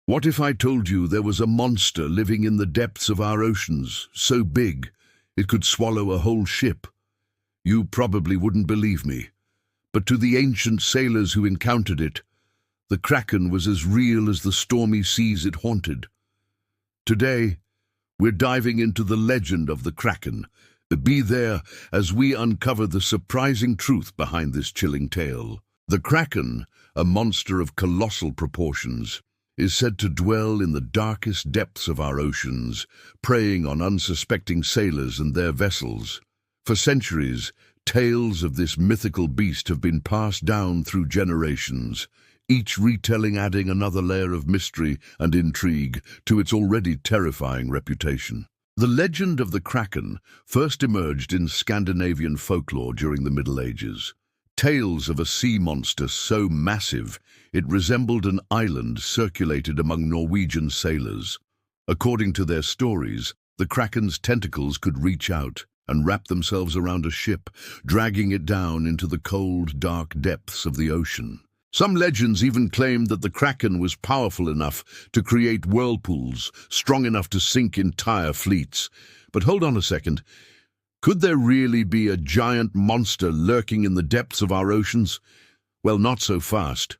What if I told you there was a monster living in the depths of our oceans, so big it could swallow a whole ship? You probably wouldn't believe me, but to the ancient sailors who encountered it, the Kraken was as real as the stormy seas it haunted. Today, we're diving into the legend of the Kraken. Be there as we uncover the surprising truth behind this chilling tale. The Kraken, a monster of colossal proportions, is said to dwell in the darkest depths of our oceans, preying on unsuspecting sailors and their vessels. For centuries, tales of this mythical beast have been passed down through generations, each retelling adding another layer of mystery and intrigue to its already terrifying reputation. The legend of the Kraken first emerged in Scandinavian folklore during the Middle Ages. Tales of a sea monster so massive it resembled an island circulated among Norwegian sailors. According to their stories, the Kraken's tentacles could reach out and wrap themselves around a ship, dragging it down into the cold, dark depths of the ocean. Some legends even claimed that the Kraken was powerful enough to create whirlpools, strong enough to sink entire fleets. But hold on a second. Could there really be a giant monster lurking in the depths of our oceans? Well, not so fast.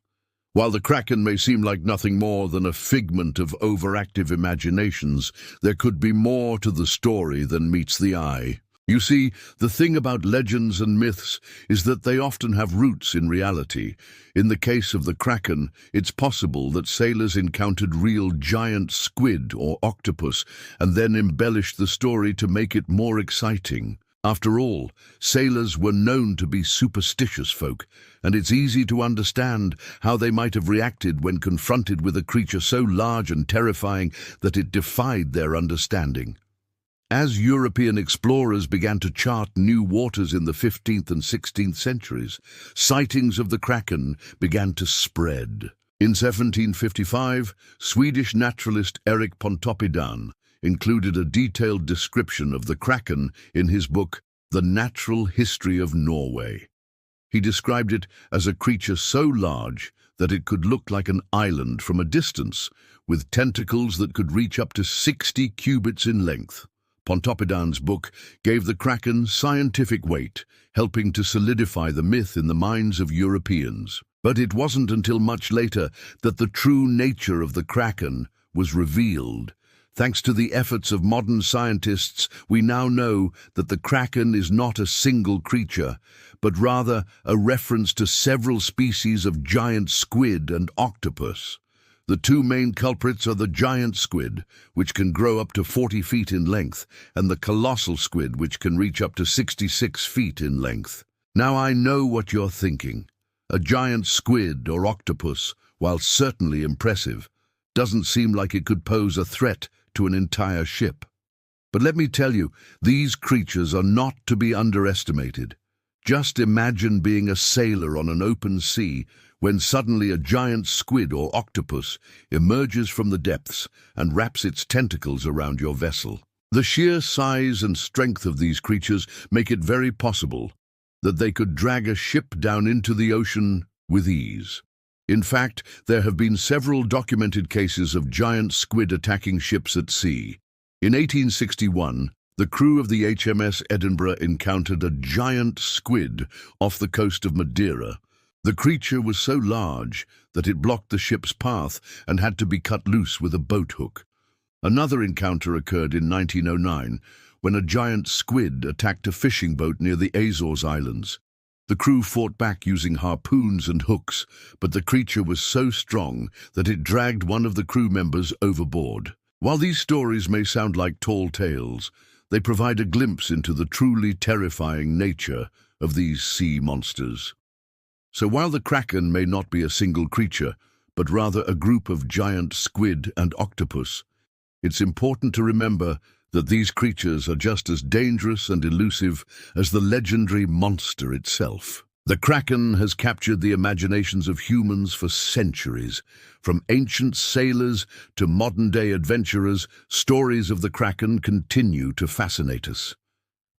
While the Kraken may seem like nothing more than a figment of overactive imaginations, there could be more to the story than meets the eye. You see, the thing about legends and myths is that they often have roots in reality. In the case of the Kraken, it's possible that sailors encountered real giant squid or octopus and then embellished the story to make it more exciting. After all, sailors were known to be superstitious folk, and it's easy to understand how they might have reacted when confronted with a creature so large and terrifying that it defied their understanding. As European explorers began to chart new waters in the 15th and 16th centuries, sightings of the Kraken began to spread. In 1755, Swedish naturalist Erik Pontoppidan included a detailed description of the Kraken in his book, The Natural History of Norway. He described it as a creature so large that it could look like an island from a distance, with tentacles that could reach up to 60 cubits in length. Pontoppidan's book gave the Kraken scientific weight, helping to solidify the myth in the minds of Europeans. But it wasn't until much later that the true nature of the Kraken was revealed. Thanks to the efforts of modern scientists, we now know that the Kraken is not a single creature, but rather a reference to several species of giant squid and octopus. The two main culprits are the giant squid, which can grow up to 40 feet in length, and the colossal squid, which can reach up to 66 feet in length. Now I know what you're thinking. A giant squid or octopus, while certainly impressive, doesn't seem like it could pose a threat to an entire ship. But let me tell you, these creatures are not to be underestimated. Just imagine being a sailor on an open sea when suddenly a giant squid or octopus emerges from the depths and wraps its tentacles around your vessel. The sheer size and strength of these creatures make it very possible that they could drag a ship down into the ocean with ease. In fact, there have been several documented cases of giant squid attacking ships at sea. In 1861, the crew of the HMS Edinburgh encountered a giant squid off the coast of Madeira. The creature was so large that it blocked the ship's path and had to be cut loose with a boat hook. Another encounter occurred in 1909 when a giant squid attacked a fishing boat near the Azores Islands. The crew fought back using harpoons and hooks, but the creature was so strong that it dragged one of the crew members overboard. While these stories may sound like tall tales, they provide a glimpse into the truly terrifying nature of these sea monsters. So while the Kraken may not be a single creature, but rather a group of giant squid and octopus, it's important to remember that these creatures are just as dangerous and elusive as the legendary monster itself. The Kraken has captured the imaginations of humans for centuries. From ancient sailors to modern-day adventurers, stories of the Kraken continue to fascinate us.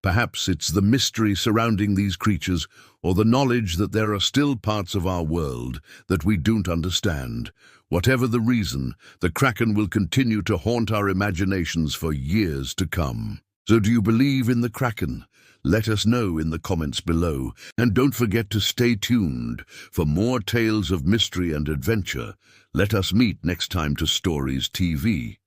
Perhaps it's the mystery surrounding these creatures, or the knowledge that there are still parts of our world that we don't understand. Whatever the reason, the Kraken will continue to haunt our imaginations for years to come. So do you believe in the Kraken? Let us know in the comments below, and don't forget to stay tuned for more tales of mystery and adventure. Let us meet next time to Stories TV.